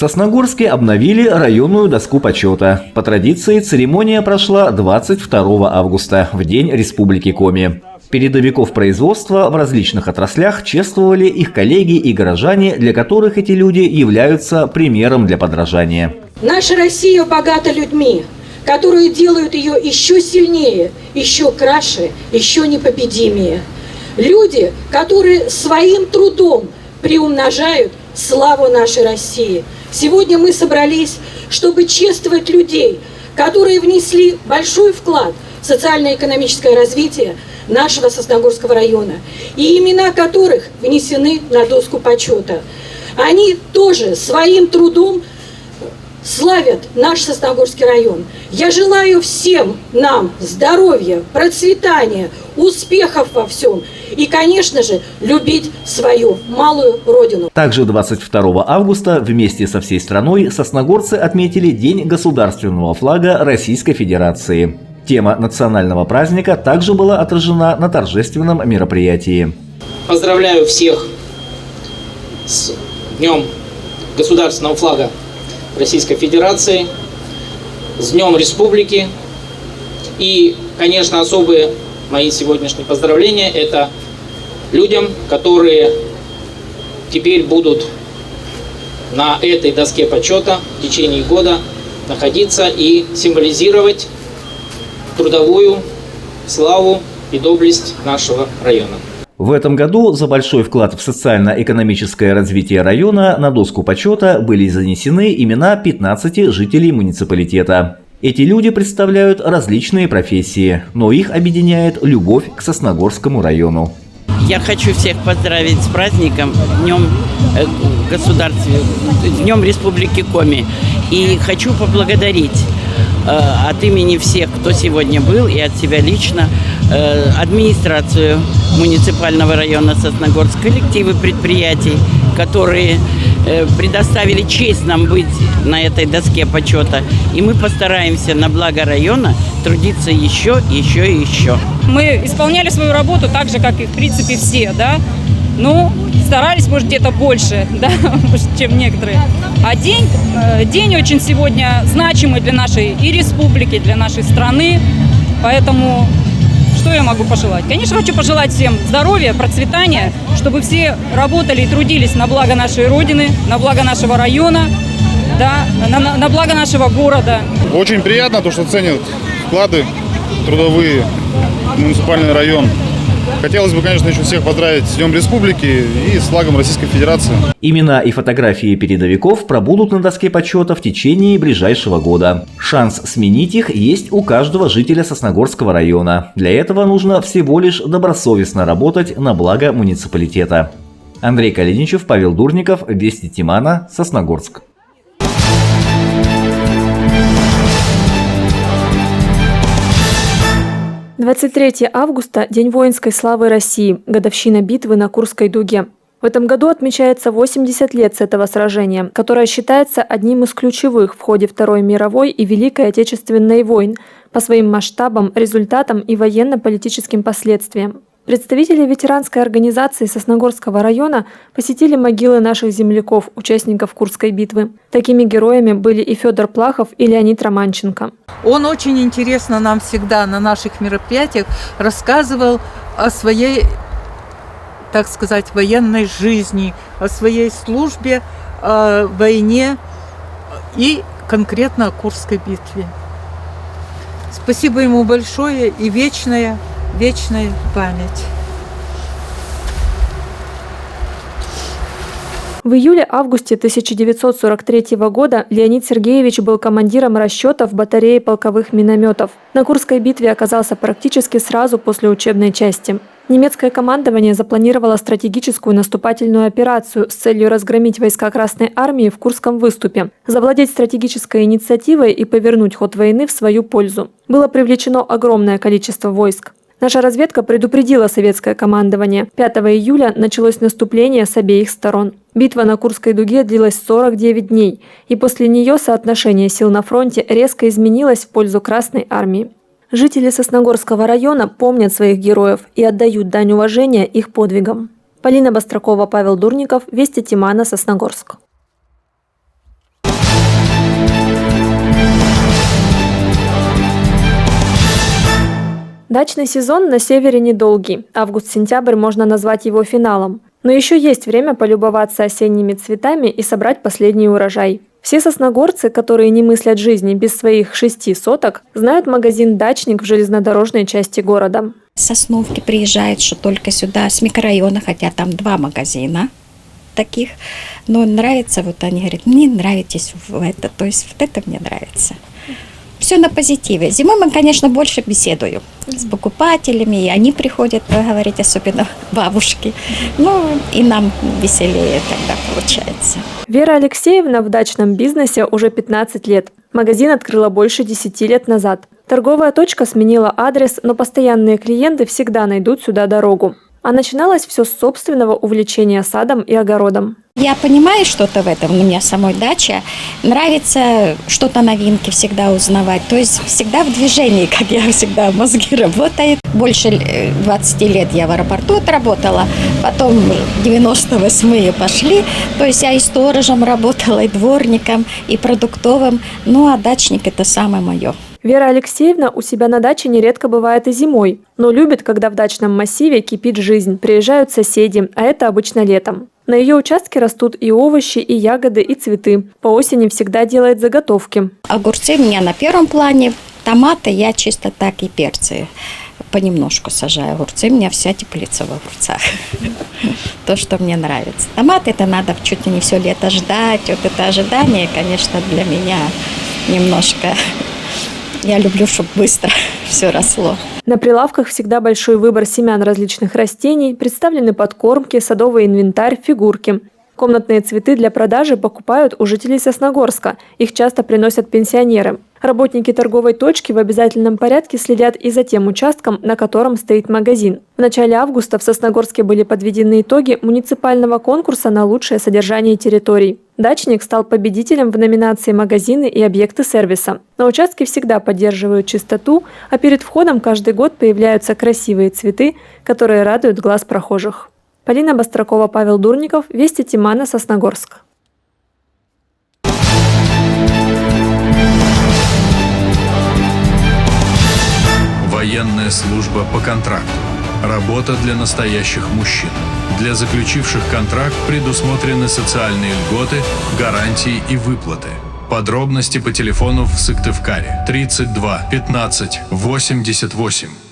Сосногорске обновили районную доску почета. По традиции церемония прошла 22 августа, в День Республики Коми. Передовиков производства в различных отраслях чествовали их коллеги и горожане, для которых эти люди являются примером для подражания. Наша Россия богата людьми, которые делают ее еще сильнее, еще краше, еще непобедимее. Люди, которые своим трудом приумножают славу нашей России. Сегодня мы собрались, чтобы чествовать людей, которые внесли большой вклад в социально-экономическое развитие нашего Сосногорского района, и имена которых внесены на доску почета. Они тоже своим трудом славят наш Сосногорский район. Я желаю всем нам здоровья, процветания, успехов во всем и, конечно же, любить свою малую родину. Также 22 августа вместе со всей страной сосногорцы отметили День государственного флага Российской Федерации. Тема национального праздника также была отражена на торжественном мероприятии. Поздравляю всех с Днем государственного флага Российской Федерации, с Днем Республики. И, конечно, особые мои сегодняшние поздравления – это людям, которые теперь будут на этой доске почета в течение года находиться и символизировать трудовую славу и доблесть нашего района. В этом году за большой вклад в социально-экономическое развитие района на доску почета были занесены имена 15 жителей муниципалитета. Эти люди представляют различные профессии, но их объединяет любовь к Сосногорскому району. Я хочу всех поздравить с праздником, Днем Днем Республики Коми. И хочу поблагодарить от имени всех, кто сегодня был, и от себя лично, администрацию муниципального района Сосногорск, коллективы предприятий, которые предоставили честь нам быть на этой доске почета. И мы постараемся на благо района трудиться еще. Мы исполняли свою работу так же, как и, в принципе, все, да. Ну, старались, может, где-то больше, да, чем некоторые. А день очень сегодня значимый для нашей и республики, для нашей страны. Поэтому что я могу пожелать? Конечно, хочу пожелать всем здоровья, процветания, чтобы все работали и трудились на благо нашей Родины, на благо нашего района, да, на благо нашего города. Очень приятно, что ценят вклады трудовые в муниципальный район. Хотелось бы, конечно, еще всех поздравить с Днем Республики и с флагом Российской Федерации. Имена и фотографии передовиков пробудут на доске почета в течение ближайшего года. Шанс сменить их есть у каждого жителя Сосногорского района. Для этого нужно всего лишь добросовестно работать на благо муниципалитета. Андрей Калиничев, Павел Дурников, Вести Тимана, Сосногорск. – 23 августа – День воинской славы России, годовщина битвы на Курской дуге. В этом году отмечается 80 лет с этого сражения, которое считается одним из ключевых в ходе Второй мировой и Великой Отечественной войн по своим масштабам, результатам и военно-политическим последствиям. Представители ветеранской организации Сосногорского района посетили могилы наших земляков, участников Курской битвы. Такими героями были и Федор Плахов, и Леонид Романченко. Он очень интересно нам всегда на наших мероприятиях рассказывал о своей, так сказать, военной жизни, о своей службе, о войне и конкретно о Курской битве. Спасибо ему большое и вечная память. В июле-августе 1943 года Леонид Сергеевич был командиром расчетов батареи полковых минометов. На Курской битве оказался практически сразу после учебной части. Немецкое командование запланировало стратегическую наступательную операцию с целью разгромить войска Красной Армии в Курском выступе, завладеть стратегической инициативой и повернуть ход войны в свою пользу. Было привлечено огромное количество войск. Наша разведка предупредила советское командование. 5 июля началось наступление с обеих сторон. Битва на Курской дуге длилась 49 дней, и после нее соотношение сил на фронте резко изменилось в пользу Красной Армии. Жители Сосногорского района помнят своих героев и отдают дань уважения их подвигам. Полина Бастракова, Павел Дурников, Вести Тимана, Сосногорск. Дачный сезон на севере недолгий. Август-сентябрь можно назвать его финалом. Но еще есть время полюбоваться осенними цветами и собрать последний урожай. Все сосногорцы, которые не мыслят жизни без своих 6 соток, знают магазин «Дачник» в железнодорожной части города. С Сосновки приезжают, что только сюда, с микрорайона, хотя там 2 магазина таких. Но нравится, вот они говорят, мне нравитесь в это, то есть вот это мне нравится. Все на позитиве. Зимой мы, конечно, больше беседуем с покупателями, и они приходят поговорить, особенно бабушки. Ну, и нам веселее тогда получается. Вера Алексеевна в дачном бизнесе уже 15 лет. Магазин открыла больше 10 лет назад. Торговая точка сменила адрес, но постоянные клиенты всегда найдут сюда дорогу. А начиналось все с собственного увлечения садом и огородом. Я понимаю что-то в этом, у меня самой дача. Нравится что-то новинки всегда узнавать. То есть всегда в движении, как я всегда, мозги работают. Больше 20 лет я в аэропорту отработала, потом 98-е пошли. То есть я и сторожем работала, и дворником, и продуктовым. Ну а дачник – это самое мое. Вера Алексеевна у себя на даче нередко бывает и зимой, но любит, когда в дачном массиве кипит жизнь, приезжают соседи, а это обычно летом. На ее участке растут и овощи, и ягоды, и цветы. По осени всегда делает заготовки. Огурцы у меня на первом плане, томаты я чисто так и перцы понемножку сажаю. Огурцы, у меня вся теплица в огурцах. То, что мне нравится. Томаты это надо чуть ли не все лето ждать. Вот это ожидание, конечно, для меня немножко... Я люблю, чтобы быстро все росло. На прилавках всегда большой выбор семян различных растений, представлены подкормки, садовый инвентарь, фигурки. Комнатные цветы для продажи покупают у жителей Сосногорска. Их часто приносят пенсионеры. Работники торговой точки в обязательном порядке следят и за тем участком, на котором стоит магазин. В начале августа в Сосногорске были подведены итоги муниципального конкурса на лучшее содержание территорий. Дачник стал победителем в номинации «Магазины и объекты сервиса». На участке всегда поддерживают чистоту, а перед входом каждый год появляются красивые цветы, которые радуют глаз прохожих. Полина Бастракова, Павел Дурников, Вести Тимана, Сосногорск. Военная служба по контракту. Работа для настоящих мужчин. Для заключивших контракт предусмотрены социальные льготы, гарантии и выплаты. Подробности по телефону в Сыктывкаре 32 15 88.